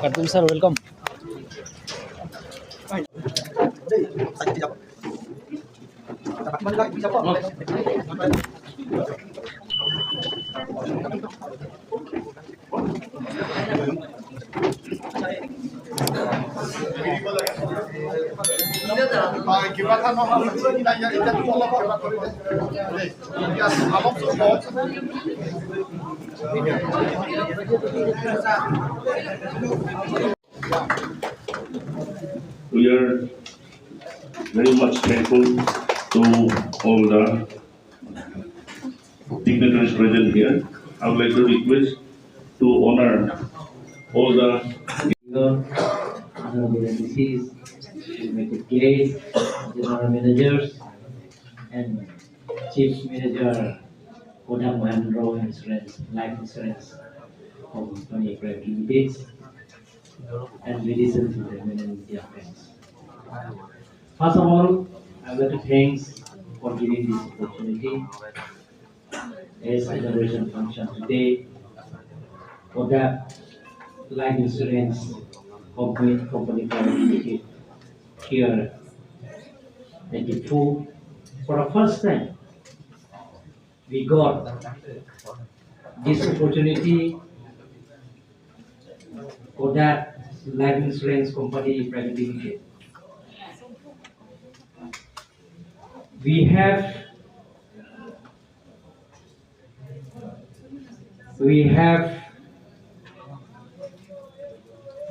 Kadum sir, welcome. We are very much thankful to all the dignitaries present here. I would like to request to honor all the MDCs, United Gates, General Managers, and Chief Manager Kodak Mahindra Insurance, Life Insurance Company Private Limited, and ladies and gentlemen and media friends. First of all, I would like to thank for giving this opportunity as inauguration function today. Kodak Life Insurance Company Private Limited here at Diphu. For the first time, we got this opportunity. Kodak Life Insurance Company Private Limited. We have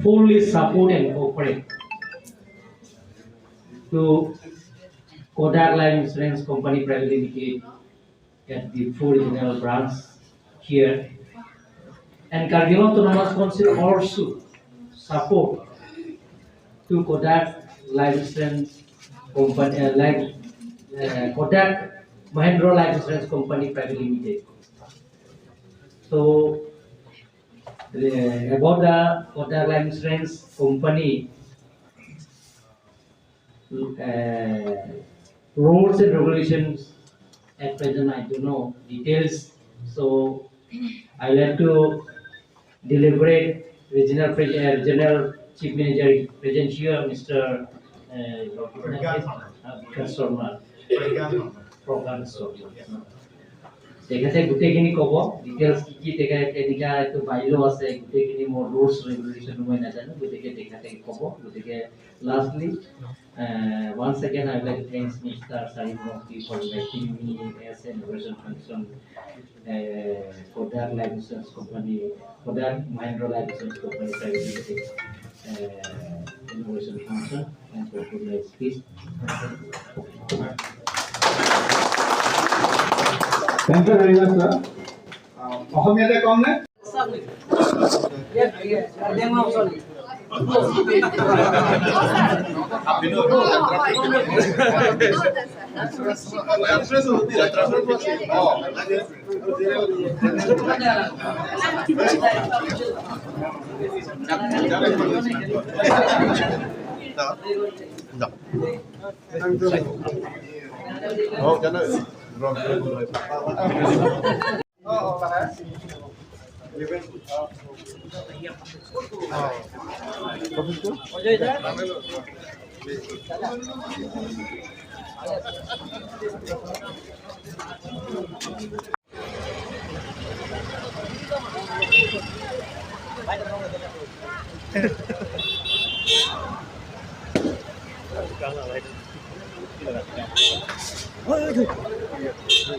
fully support and cooperate to Kodak Life Insurance Company Private Limited at the full regional branch here, and Kargil Autonomous Council also support to Kodak Life Insurance Company, Kodak Mahindra Life Insurance Company Private Limited. So about the Kodak Life Insurance Company rules and regulations, at present I don't know details, so I like to deliberate regional chief manager present here, Mr. Program তেখেতে গোটেইখিনি ক'ব details কি তেখেতে এইটো বাইলো আছে গোটেইখিনি মোৰ rules regulation মই নাজানো গতিকে তেখেতে ক'ব গতিকে lastly once again I would like to thank Mr. Salim Mufti for inviting me as an inauguration function for that life insurance company, for that Mahindra Life Insurance Company Private Limited inauguration function and for my speech. Thank you very much, sir. Ahomiyate kom ne? Oh, jangan.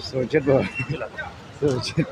So chết rồi. So chết.